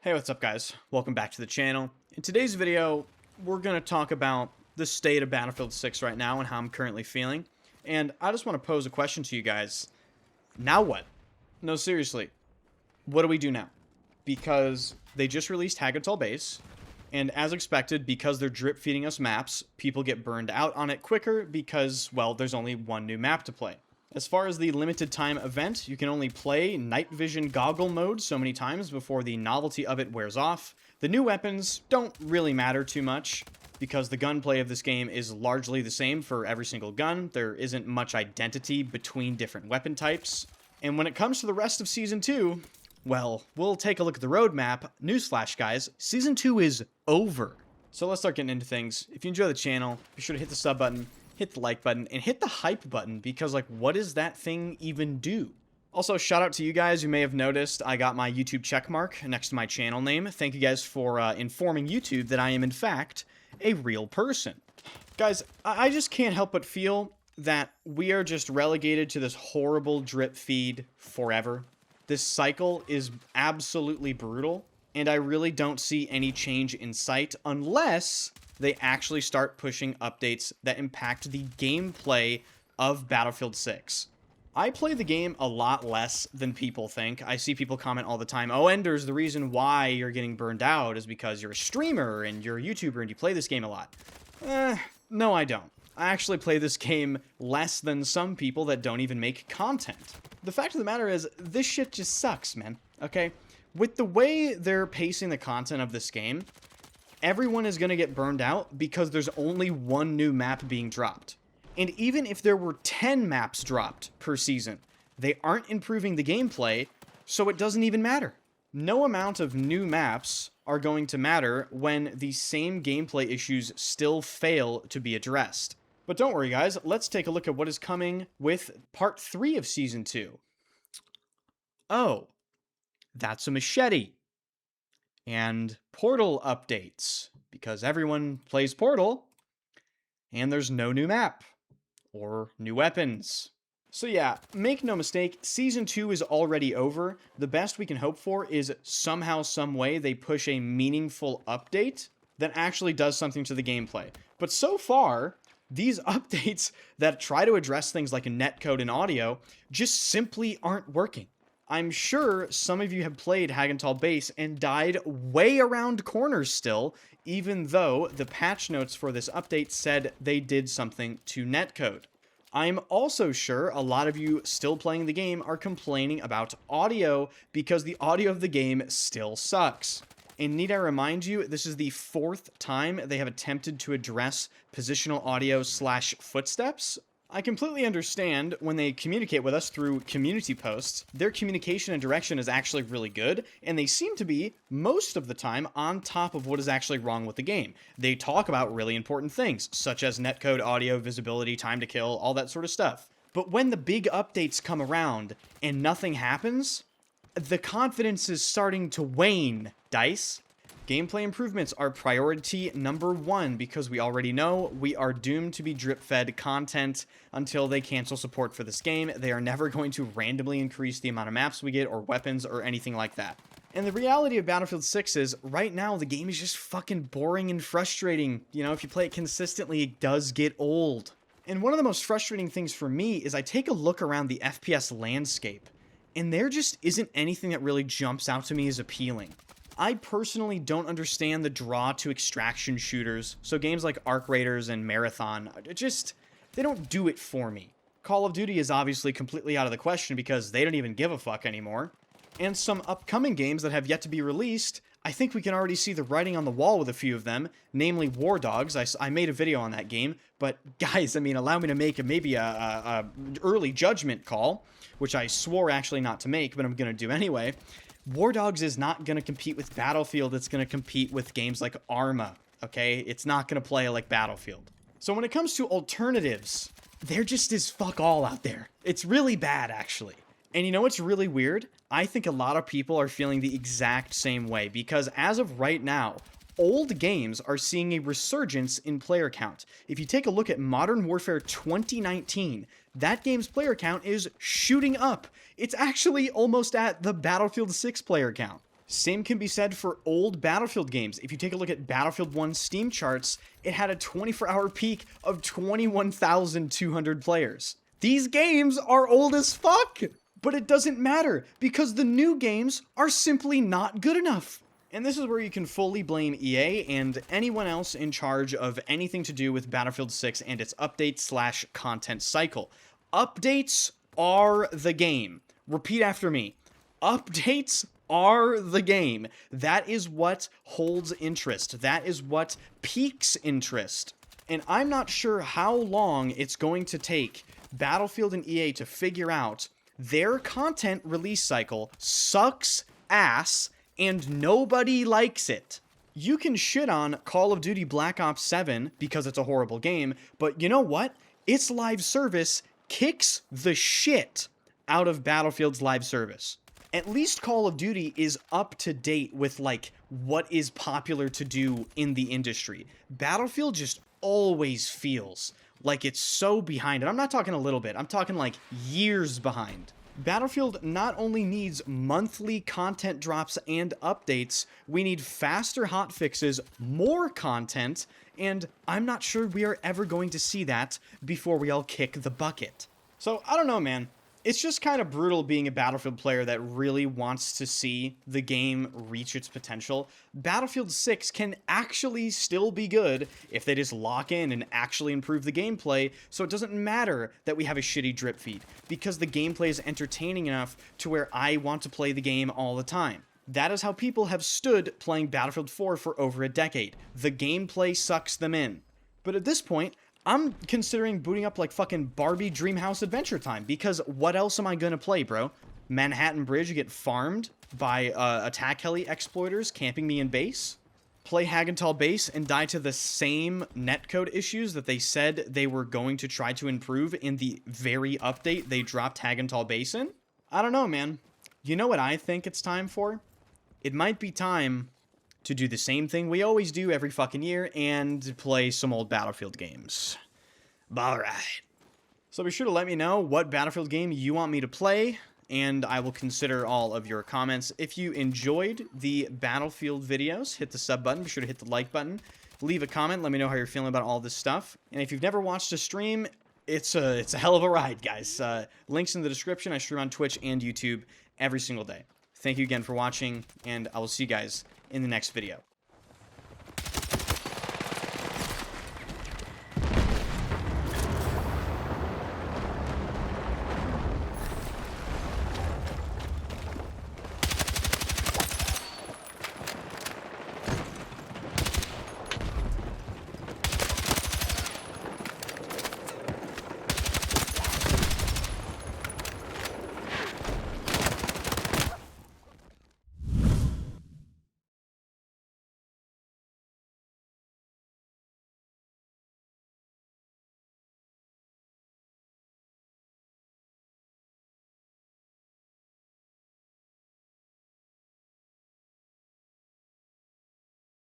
Hey, what's up guys? Welcome back to the channel. In today's video, we're going to talk about the state of Battlefield 6 right now and how I'm currently feeling. And I just want to pose a question to you guys. Now what? No, seriously. What do we do now? Because they just released HS-PWM, and as expected, because they're drip feeding us maps, people get burned out on it quicker because, well, there's only one new map to play. As far as the limited time event, you can only play night vision goggle mode so many times before the novelty of it wears off. The new weapons don't really matter too much because the gunplay of this game is largely the same for every single gun. There isn't much identity between different weapon types. And when it comes to the rest of Season 2, well, we'll take a look at the roadmap. Newsflash, guys, Season 2 is over. So let's start getting into things. If you enjoy the channel, be sure to hit the sub button, hit the like button, and hit the hype button, because, like, what does that thing even do? Also, shout out to you guys. You may have noticed I got my YouTube checkmark next to my channel name. Thank you guys for informing YouTube that I am, in fact, a real person. Guys, I just can't help but feel that we are just relegated to this horrible drip feed forever. This cycle is absolutely brutal, and I really don't see any change in sight unless they actually start pushing updates that impact the gameplay of Battlefield 6. I play the game a lot less than people think. I see people comment all the time, oh, Enders, the reason why you're getting burned out is because you're a streamer and you're a YouTuber and you play this game a lot. No, I don't. I actually play this game less than some people that don't even make content. The fact of the matter is, this shit just sucks, man, okay? With the way they're pacing the content of this game, everyone is going to get burned out because there's only one new map being dropped. And even if there were 10 maps dropped per season, they aren't improving the gameplay, so it doesn't even matter. No amount of new maps are going to matter when the same gameplay issues still fail to be addressed. But don't worry, guys. Let's take a look at what is coming with Part 3 of Season 2. Oh, that's a machete. And Portal updates, because everyone plays Portal, and there's no new map or new weapons. So yeah, make no mistake, Season 2 is already over. The best we can hope for is somehow, some way, they push a meaningful update that actually does something to the gameplay. But so far, these updates that try to address things like netcode and audio just simply aren't working. I'm sure some of you have played HS-PWM and died way around corners still, even though the patch notes for this update said they did something to netcode. I'm also sure a lot of you still playing the game are complaining about audio because the audio of the game still sucks. And need I remind you, this is the 4th time they have attempted to address positional audio / footsteps. I completely understand when they communicate with us through community posts, their communication and direction is actually really good, and they seem to be, most of the time, on top of what is actually wrong with the game. They talk about really important things, such as netcode, audio, visibility, time to kill, all that sort of stuff. But when the big updates come around and nothing happens, the confidence is starting to wane, DICE. Gameplay improvements are priority number 1 because we already know we are doomed to be drip-fed content until they cancel support for this game. They are never going to randomly increase the amount of maps we get or weapons or anything like that. And the reality of Battlefield 6 is, right now, the game is just fucking boring and frustrating. You know, if you play it consistently, it does get old. And one of the most frustrating things for me is I take a look around the FPS landscape, and there just isn't anything that really jumps out to me as appealing. I personally don't understand the draw to extraction shooters, so games like Arc Raiders and Marathon, they don't do it for me. Call of Duty is obviously completely out of the question because they don't even give a fuck anymore. And some upcoming games that have yet to be released, I think we can already see the writing on the wall with a few of them, namely War Dogs. I made a video on that game, but guys, I mean, allow me to make maybe a early judgment call, which I swore actually not to make, but I'm going to do anyway. War Dogs is not going to compete with Battlefield, it's going to compete with games like Arma, okay? It's not going to play like Battlefield. So when it comes to alternatives, there just is fuck all out there. It's really bad, actually. And you know what's really weird? I think a lot of people are feeling the exact same way, because as of right now, old games are seeing a resurgence in player count. If you take a look at Modern Warfare 2019, that game's player count is shooting up. It's actually almost at the Battlefield 6 player count. Same can be said for old Battlefield games. If you take a look at Battlefield 1 Steam charts, it had a 24-hour peak of 21,200 players. These games are old as fuck, but it doesn't matter because the new games are simply not good enough. And this is where you can fully blame EA and anyone else in charge of anything to do with Battlefield 6 and its update/content cycle. Updates are the game. Repeat after me. Updates are the game. That is what holds interest. That is what piques interest. And I'm not sure how long it's going to take Battlefield and EA to figure out their content release cycle sucks ass and nobody likes it. You can shit on Call of Duty Black Ops 7 because it's a horrible game, but you know what? Its live service kicks the shit out of Battlefield's live service. At least Call of Duty is up to date with, like, what is popular to do in the industry. Battlefield just always feels like it's so behind. And I'm not talking a little bit. I'm talking, like, years behind. Battlefield not only needs monthly content drops and updates, we need faster hotfixes, more content, and I'm not sure we are ever going to see that before we all kick the bucket. So, I don't know, man. It's just kind of brutal being a Battlefield player that really wants to see the game reach its potential. Battlefield 6 can actually still be good if they just lock in and actually improve the gameplay, so it doesn't matter that we have a shitty drip feed, because the gameplay is entertaining enough to where I want to play the game all the time. That is how people have stood playing Battlefield 4 for over a decade. The gameplay sucks them in. But at this point, I'm considering booting up like fucking Barbie Dreamhouse Adventure Time, because what else am I gonna play, bro? Manhattan Bridge get farmed by attack heli exploiters camping me in base? Play Hagental Base and die to the same netcode issues that they said they were going to try to improve in the very update they dropped Hagental Base in? I don't know, man. You know what I think it's time for? It might be time to do the same thing we always do every fucking year and play some old Battlefield games. Alright. So be sure to let me know what Battlefield game you want me to play, and I will consider all of your comments. If you enjoyed the Battlefield videos, hit the sub button, be sure to hit the like button, leave a comment, let me know how you're feeling about all this stuff. And if you've never watched a stream, it's a hell of a ride, guys. Links in the description. I stream on Twitch and YouTube every single day. Thank you again for watching, and I will see you guys in the next video.